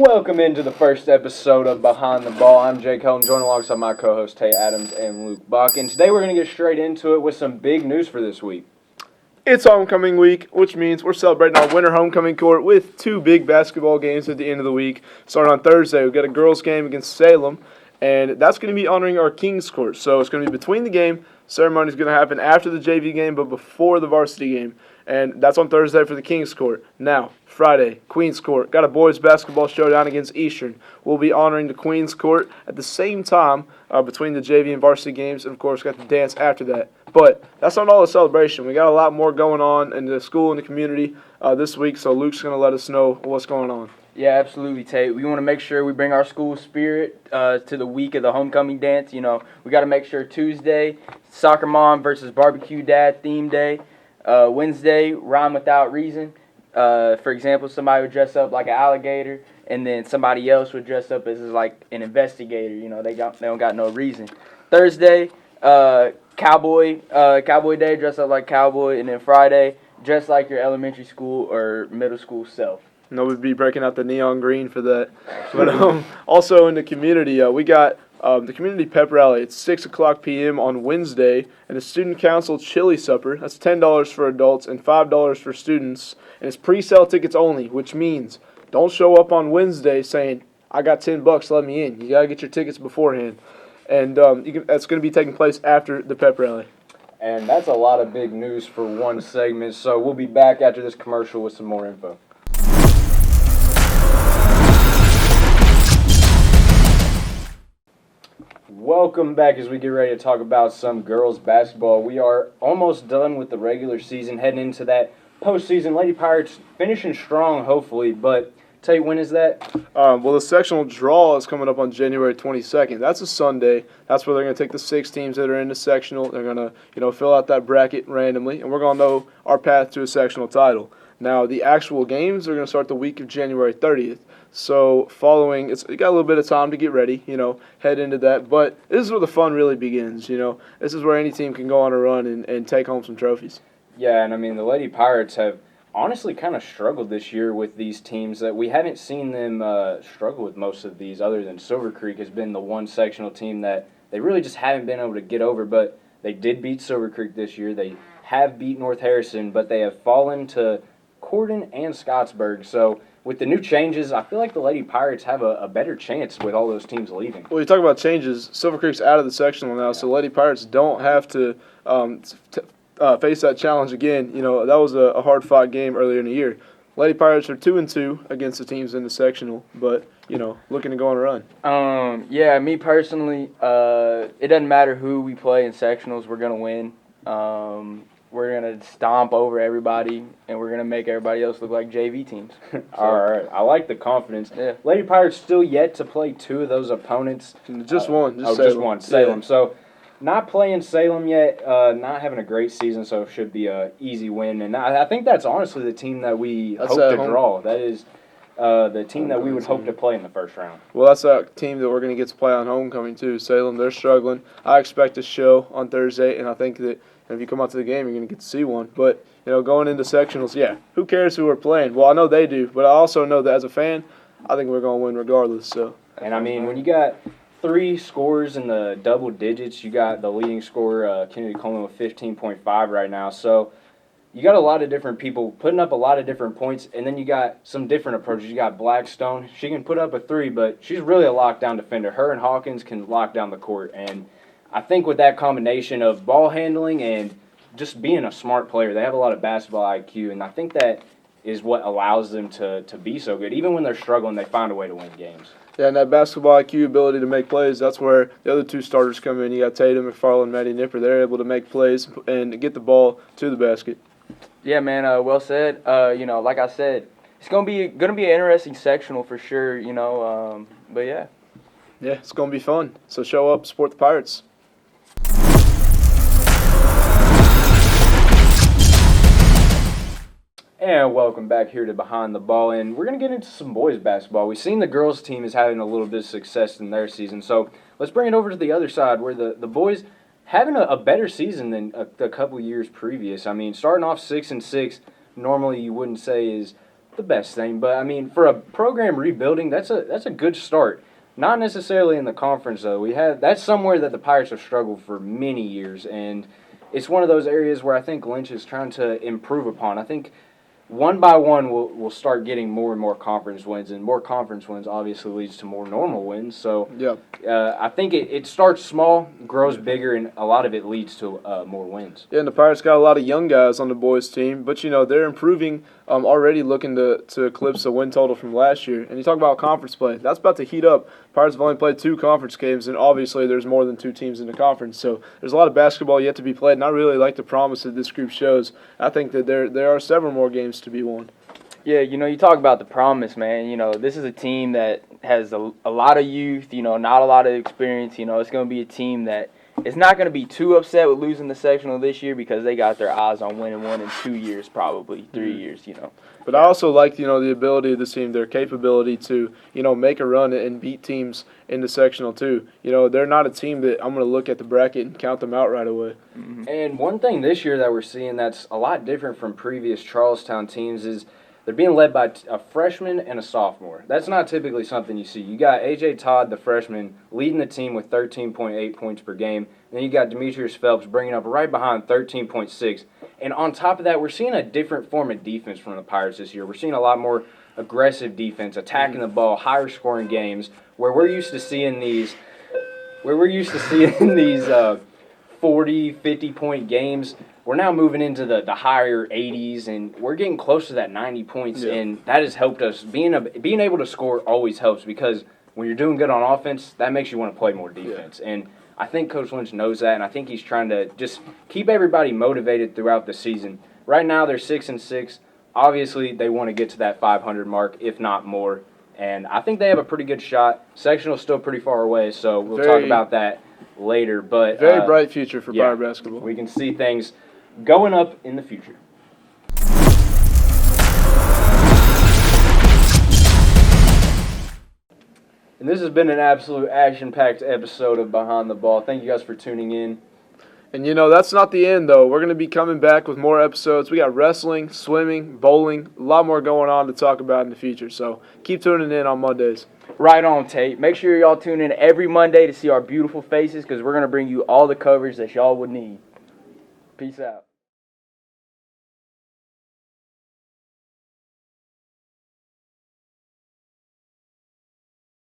Welcome into the first episode of Behind the Ball. I'm Jake Helton, joined alongside my co-hosts Tate Adams and Luke Buck. And today we're going to get straight into it with some big news for this week. It's homecoming week, which means we're celebrating our winter homecoming court with two big basketball games at the end of the week. Starting on Thursday, we've got a girls' game against Salem, and that's going to be honoring our Kings court. So it's going to be between the game. Ceremony is going to happen after the JV game, but before the varsity game. And that's on Thursday for the Kings court. Now, Friday, Queens court. Got a boys basketball showdown against Eastern. We'll be honoring the Queens court at the same time between the JV and varsity games. And, of course, got the dance after that. But that's not all the celebration. We got a lot more going on in the school and the community this week. So Luke's going to let us know what's going on. Yeah, absolutely, Tate. We want to make sure we bring our school spirit to the week of the homecoming dance. You know, we got to make sure Tuesday, Soccer Mom versus Barbecue Dad theme day. Wednesday, Rhyme Without Reason. For example, somebody would dress up like an alligator, and then somebody else would dress up as like an investigator. You know, they don't got no reason. Thursday, Cowboy Day, dress up like cowboy, and then Friday, dress like your elementary school or middle school self. No, we'd be breaking out the neon green for that. But also in the community, we got the community pep rally. It's 6 o'clock p.m. on Wednesday, and a student council chili supper. That's $10 for adults and $5 for students. And it's pre-sale tickets only, which means don't show up on Wednesday saying, I got $10, let me in. You got to get your tickets beforehand. And that's going to be taking place after the pep rally. And that's a lot of big news for one segment, so we'll be back after this commercial with some more info. Welcome back as we get ready to talk about some girls basketball. We are almost done with the regular season, heading into that postseason. Lady Pirates finishing strong, hopefully, but tell you, when is that? Well, the sectional draw is coming up on January 22nd. That's a Sunday. That's where they're going to take the 6 teams that are in the sectional. They're going to, fill out that bracket randomly, and we're going to know our path to a sectional title. Now, the actual games are going to start the week of January 30th. So following, you got a little bit of time to get ready, head into that. But this is where the fun really begins, This is where any team can go on a run and take home some trophies. Yeah, and I mean, the Lady Pirates have honestly kind of struggled this year with these teams that we haven't seen them struggle with most of these, other than Silver Creek has been the one sectional team that they really just haven't been able to get over. But they did beat Silver Creek this year. They have beat North Harrison, but they have fallen to Corden and Scottsburg. So with the new changes, I feel like the Lady Pirates have a better chance with all those teams leaving. Well, you talk about changes. Silver Creek's out of the sectional now, so Lady Pirates don't have to face that challenge again. That was a hard-fought game earlier in the year. Lady Pirates are 2-2 against the teams in the sectional, but looking to go on a run. Yeah, me personally, it doesn't matter who we play in sectionals, we're gonna win. We're going to stomp over everybody, and we're going to make everybody else look like JV teams. All right. I like the confidence. Yeah. Lady Pirates still yet to play 2 of those opponents. Just one. Just one. Salem. Yeah. So not playing Salem yet, not having a great season, so it should be an easy win. And I think that's honestly the team that we hope to draw. That is the team that we would hope to play in the first round. Well, that's a team that we're going to get to play on homecoming, too. Salem, they're struggling. I expect a show on Thursday, and I think that if you come out to the game, you're going to get to see one. But, going into sectionals, who cares who we're playing? Well, I know they do, but I also know that as a fan, I think we're going to win regardless. So. And, I mean, when you got 3 scores in the double digits, you got the leading scorer, Kennedy Coleman, with 15.5 right now. So you got a lot of different people putting up a lot of different points, and then you got some different approaches. You got Blackstone. She can put up a 3, but she's really a lockdown defender. Her and Hawkins can lock down the court, and I think with that combination of ball handling and just being a smart player, they have a lot of basketball IQ, and I think that is what allows them to be so good. Even when they're struggling, they find a way to win games. Yeah, and that basketball IQ ability to make plays, that's where the other 2 starters come in. You got Tatum, McFarland, Maddie Nipper. They're able to make plays and get the ball to the basket. Yeah, man, well said. Like I said, it's gonna be an interesting sectional for sure, but yeah. Yeah, it's going to be fun. So show up, support the Pirates. And welcome back here to Behind the Ball, and we're going to get into some boys basketball. We've seen the girls team is having a little bit of success in their season, so let's bring it over to the other side where the boys having a better season than a couple years previous. I mean, starting off 6-6, normally you wouldn't say is the best thing, but I mean, for a program rebuilding, that's a good start. Not necessarily in the conference though. That's somewhere that the Pirates have struggled for many years, and it's one of those areas where I think Lynch is trying to improve upon. I think one by one we'll start getting more and more conference wins, and more conference wins obviously leads to more normal wins. So I think it starts small, grows bigger, and a lot of it leads to more wins. Yeah, and the Pirates got a lot of young guys on the boys' team, but they're improving. Already looking to eclipse the win total from last year. And you talk about conference play, that's about to heat up. Pirates have only played 2 conference games, and obviously there's more than 2 teams in the conference. So there's a lot of basketball yet to be played, and I really like the promise that this group shows. I think that there are several more games to be won. Yeah, you talk about the promise, man. This is a team that has a lot of youth, not a lot of experience. It's going to be a team that is not going to be too upset with losing the sectional this year because they got their eyes on winning one in 2 years, probably 3 years, But I also like, the ability of this team, their capability to, make a run and beat teams in the sectional too. They're not a team that I'm going to look at the bracket and count them out right away. Mm-hmm. And one thing this year that we're seeing that's a lot different from previous Charlestown teams is they're being led by a freshman and a sophomore. That's not typically something you see. You got A.J. Todd, the freshman, leading the team with 13.8 points per game. And then you got Demetrius Phelps bringing up right behind 13.6. And on top of that, we're seeing a different form of defense from the Pirates this year. We're seeing a lot more aggressive defense, attacking the ball, higher scoring games, where we're used to seeing these 40, 50-point games. We're now moving into the higher 80s, and we're getting close to that 90 points, and that has helped us. Being able to score always helps because when you're doing good on offense, that makes you want to play more defense. And I think Coach Lynch knows that, and I think he's trying to just keep everybody motivated throughout the season. Right now, they're 6-6. Obviously, they want to get to that 500 mark, if not more. And I think they have a pretty good shot. Sectional's still pretty far away, so we'll talk about that later. But very bright future for Pirate basketball. We can see things going up in the future. And this has been an absolute action-packed episode of Behind the Ball. Thank you guys for tuning in. And that's not the end, though. We're going to be coming back with more episodes. We got wrestling, swimming, bowling, a lot more going on to talk about in the future. So keep tuning in on Mondays. Right on, Tate. Make sure y'all tune in every Monday to see our beautiful faces because we're going to bring you all the coverage that y'all would need. Peace out.